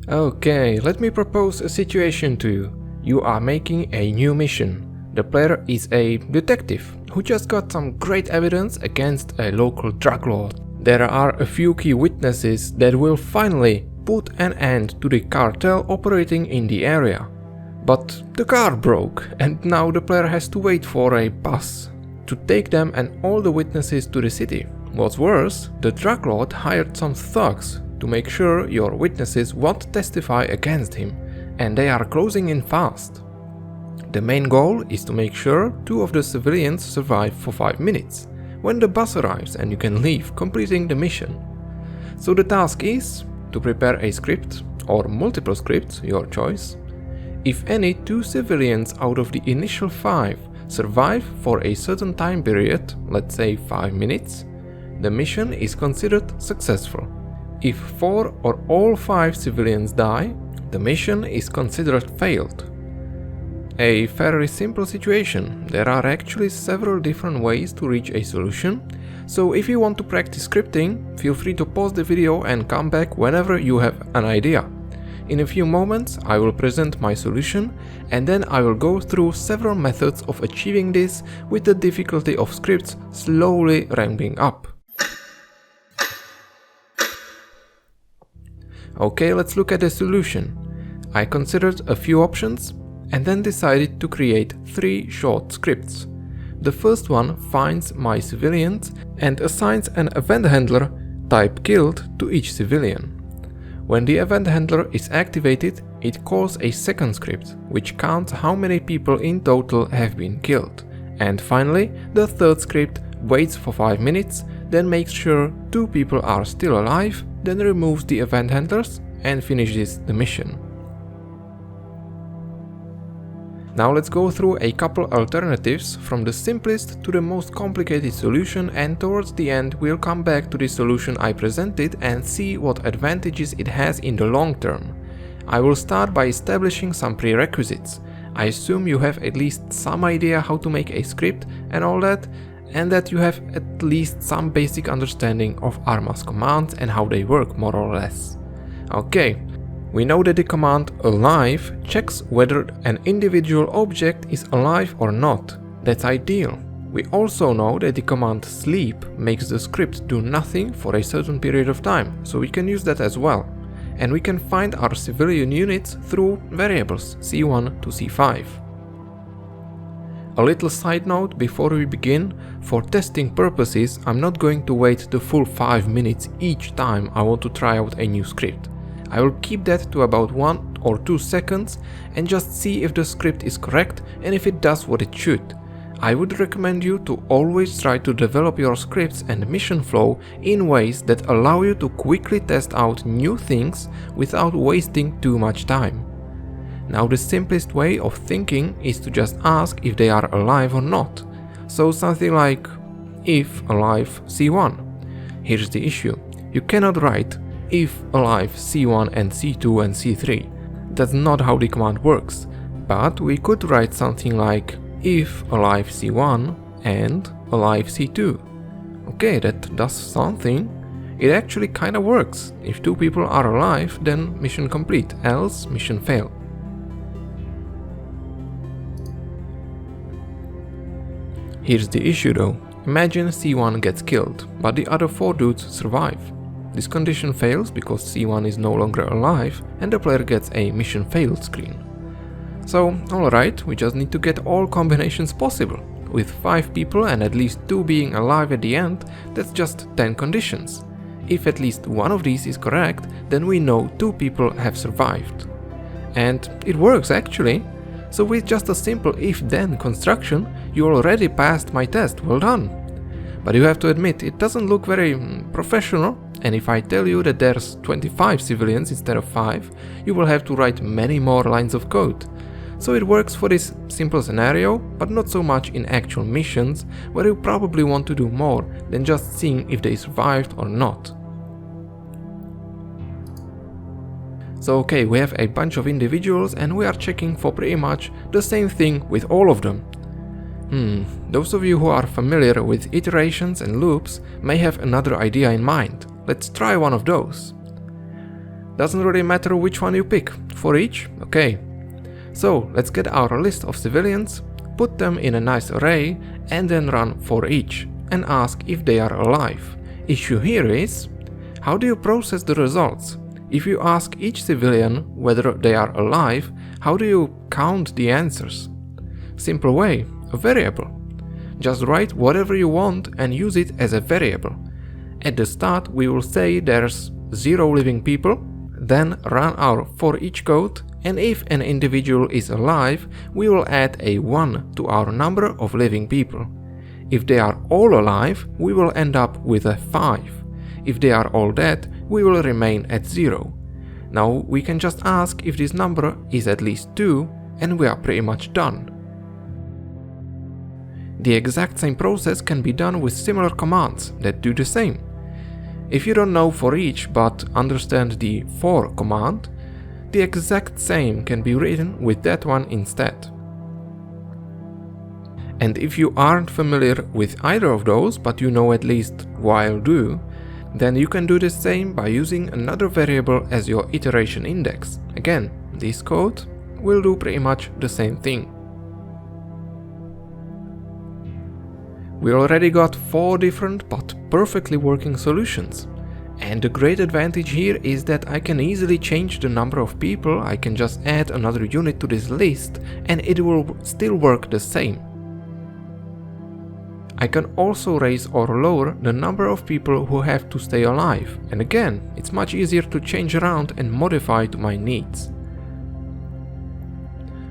Okay, let me propose a situation to you. You are making a new mission. The player is a detective who just got some great evidence against a local drug lord. There are a few key witnesses that will finally put an end to the cartel operating in the area. But the car broke and now the player has to wait for a bus to take them and all the witnesses to the city. What's worse, the drug lord hired some thugs to make sure your witnesses won't testify against him, and they are closing in fast. The main goal is to make sure 2 of the civilians survive for 5 minutes, when the bus arrives and you can leave, completing the mission. So the task is to prepare a script, or multiple scripts, your choice. If any 2 civilians out of the initial 5 survive for a certain time period, let's say 5 minutes, the mission is considered successful. If 4 or all 5 civilians die, the mission is considered failed. A fairly simple situation. There are actually several different ways to reach a solution, so if you want to practice scripting, feel free to pause the video and come back whenever you have an idea. In a few moments I will present my solution, and then I will go through several methods of achieving this, with the difficulty of scripts slowly ramping up. Okay, let's look at the solution. I considered a few options and then decided to create 3 short scripts. The first one finds my civilians and assigns an event handler type killed to each civilian. When the event handler is activated, it calls a second script, which counts how many people in total have been killed. And finally, the third script waits for 5 minutes, then makes sure 2 people are still alive, then removes the event handlers and finishes the mission. Now let's go through a couple alternatives from the simplest to the most complicated solution, and towards the end we'll come back to the solution I presented and see what advantages it has in the long term. I will start by establishing some prerequisites. I assume you have at least some idea how to make a script and all that, and that you have at least some basic understanding of Arma's commands and how they work, more or less. Okay, we know that the command alive checks whether an individual object is alive or not. That's ideal. We also know that the command sleep makes the script do nothing for a certain period of time, so we can use that as well. And we can find our civilian units through variables C1 to C5. A little side note before we begin: for testing purposes I'm not going to wait the full 5 minutes each time I want to try out a new script. I will keep that to about 1 or 2 seconds and just see if the script is correct and if it does what it should. I would recommend you to always try to develop your scripts and mission flow in ways that allow you to quickly test out new things without wasting too much time. Now the simplest way of thinking is to just ask if they are alive or not. So something like if alive C1. Here's the issue: you cannot write if alive C1 and C2 and C3. That's not how the command works. But we could write something like if alive C1 and alive C2. Okay, that does something. It actually kinda works. If 2 people are alive, then mission complete, else mission fail. Here's the issue though. Imagine C1 gets killed, but the other 4 dudes survive. This condition fails because C1 is no longer alive and the player gets a mission failed screen. So, alright, we just need to get all combinations possible. With 5 people and at least 2 being alive at the end, that's just 10 conditions. If at least one of these is correct, then we know 2 people have survived. And it works actually. So with just a simple if-then construction, you already passed my test, well done. But you have to admit, it doesn't look very professional, and if I tell you that there's 25 civilians instead of 5, you will have to write many more lines of code. So it works for this simple scenario, but not so much in actual missions, where you probably want to do more than just seeing if they survived or not. So okay, we have a bunch of individuals and we are checking for pretty much the same thing with all of them. Those of you who are familiar with iterations and loops may have another idea in mind. Let's try one of those. Doesn't really matter which one you pick. For each? Okay. So let's get our list of civilians, put them in a nice array, and then run for each and ask if they are alive. Issue here is, how do you process the results? If you ask each civilian whether they are alive, how do you count the answers? Simple way, a variable. Just write whatever you want and use it as a variable. At the start we will say there's 0 living people, then run our for each code, and if an individual is alive, we will add a 1 to our number of living people. If they are all alive, we will end up with a 5. If they are all dead, we will remain at 0. Now we can just ask if this number is at least 2, and we are pretty much done. The exact same process can be done with similar commands that do the same. If you don't know for each but understand the for command, the exact same can be written with that one instead. And if you aren't familiar with either of those, but you know at least while do, then you can do the same by using another variable as your iteration index. Again, this code will do pretty much the same thing. We already got 4 different but perfectly working solutions. And the great advantage here is that I can easily change the number of people. I can just add another unit to this list and it will still work the same. I can also raise or lower the number of people who have to stay alive, and again, it's much easier to change around and modify to my needs.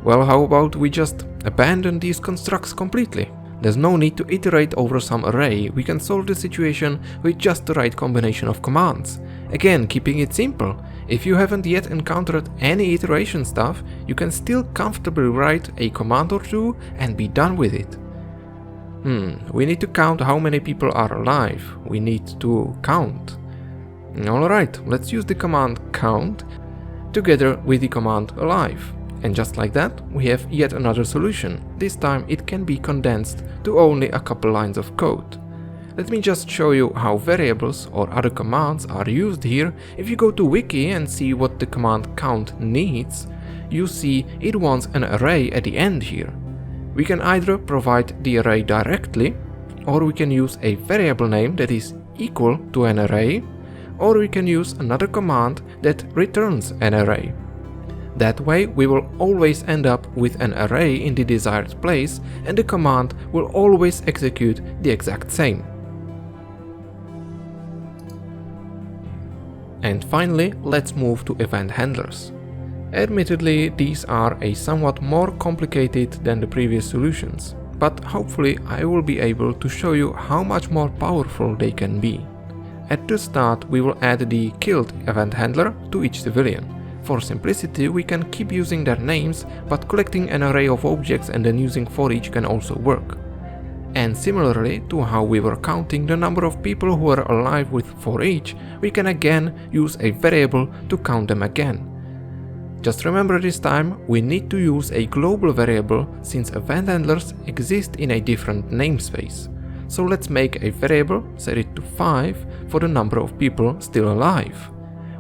Well, how about we just abandon these constructs completely? There's no need to iterate over some array, we can solve the situation with just the right combination of commands. Again, keeping it simple. If you haven't yet encountered any iteration stuff, you can still comfortably write a command or two and be done with it. We need to count how many people are alive. We need to count. Alright, let's use the command count together with the command alive. And just like that, we have yet another solution. This time it can be condensed to only a couple lines of code. Let me just show you how variables or other commands are used here. If you go to wiki and see what the command count needs, you see it wants an array at the end here. We can either provide the array directly, or we can use a variable name that is equal to an array, or we can use another command that returns an array. That way we will always end up with an array in the desired place and the command will always execute the exact same. And finally, let's move to event handlers. Admittedly, these are a somewhat more complicated than the previous solutions, but hopefully I will be able to show you how much more powerful they can be. At the start we will add the killed event handler to each civilian. For simplicity we can keep using their names, but collecting an array of objects and then using for each can also work. And similarly to how we were counting the number of people who are alive with for each, we can again use a variable to count them again. Just remember this time we need to use a global variable since event handlers exist in a different namespace. So let's make a variable, set it to 5 for the number of people still alive.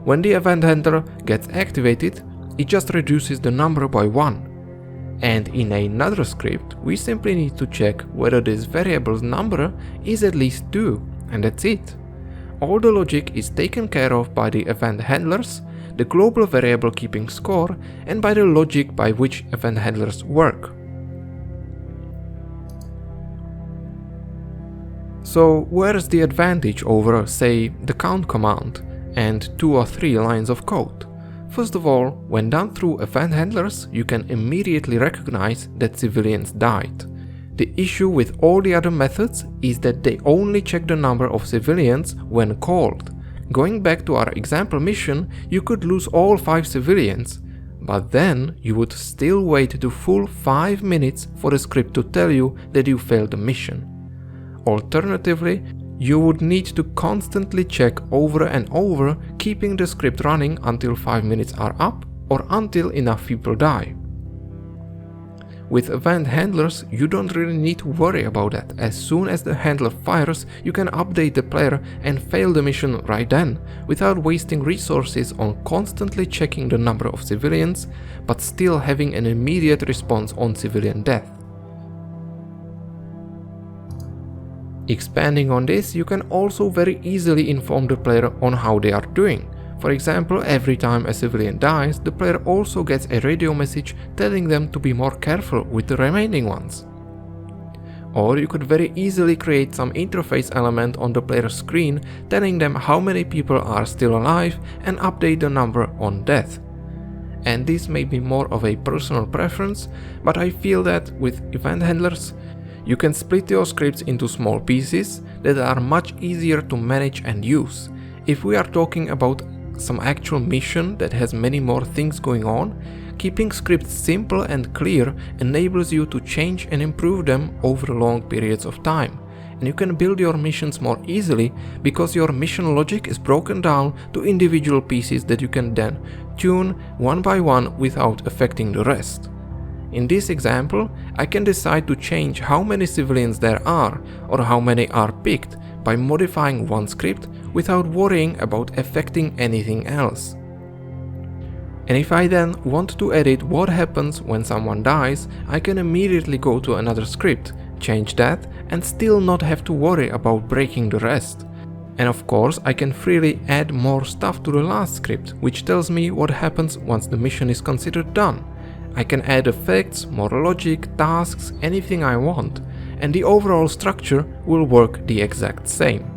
When the event handler gets activated, it just reduces the number by 1. And in another script we simply need to check whether this variable's number is at least 2, and that's it. All the logic is taken care of by the event handlers, the global variable keeping score, and by the logic by which event handlers work. So where's the advantage over, say, the count command and 2 or 3 lines of code? First of all, when done through event handlers, you can immediately recognize that civilians died. The issue with all the other methods is that they only check the number of civilians when called. Going back to our example mission, you could lose all 5 civilians, but then you would still wait the full 5 minutes for the script to tell you that you failed the mission. Alternatively, you would need to constantly check over and over, keeping the script running until 5 minutes are up or until enough people die. With event handlers, you don't really need to worry about that. As soon as the handler fires, you can update the player and fail the mission right then, without wasting resources on constantly checking the number of civilians, but still having an immediate response on civilian death. Expanding on this, you can also very easily inform the player on how they are doing. For example, every time a civilian dies, the player also gets a radio message telling them to be more careful with the remaining ones. Or you could very easily create some interface element on the player's screen telling them how many people are still alive and update the number on death. And this may be more of a personal preference, but I feel that with event handlers, you can split your scripts into small pieces that are much easier to manage and use. If we are talking about some actual mission that has many more things going on, keeping scripts simple and clear enables you to change and improve them over long periods of time. And you can build your missions more easily because your mission logic is broken down to individual pieces that you can then tune one by one without affecting the rest. In this example, I can decide to change how many civilians there are or how many are picked by modifying one script without worrying about affecting anything else. And if I then want to edit what happens when someone dies, I can immediately go to another script, change that, and still not have to worry about breaking the rest. And of course, I can freely add more stuff to the last script, which tells me what happens once the mission is considered done. I can add effects, more logic, tasks, anything I want, and the overall structure will work the exact same.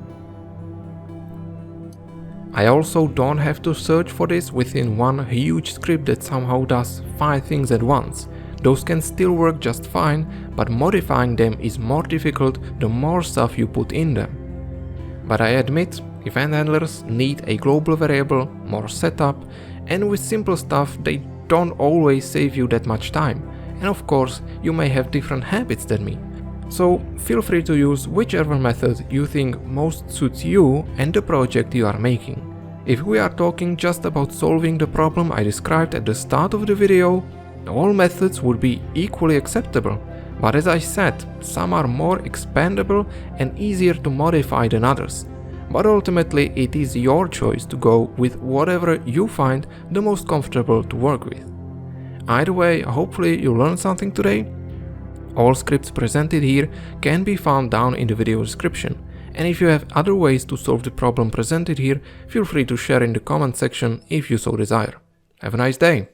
I also don't have to search for this within one huge script that somehow does 5 things at once. Those can still work just fine, but modifying them is more difficult the more stuff you put in them. But I admit, event handlers need a global variable, more setup, and with simple stuff they don't always save you that much time. And of course, you may have different habits than me. So feel free to use whichever method you think most suits you and the project you are making. If we are talking just about solving the problem I described at the start of the video, all methods would be equally acceptable. But as I said, some are more expandable and easier to modify than others. But ultimately it is your choice to go with whatever you find the most comfortable to work with. Either way, hopefully you learned something today. All scripts presented here can be found down in the video description, and if you have other ways to solve the problem presented here, feel free to share in the comment section if you so desire. Have a nice day!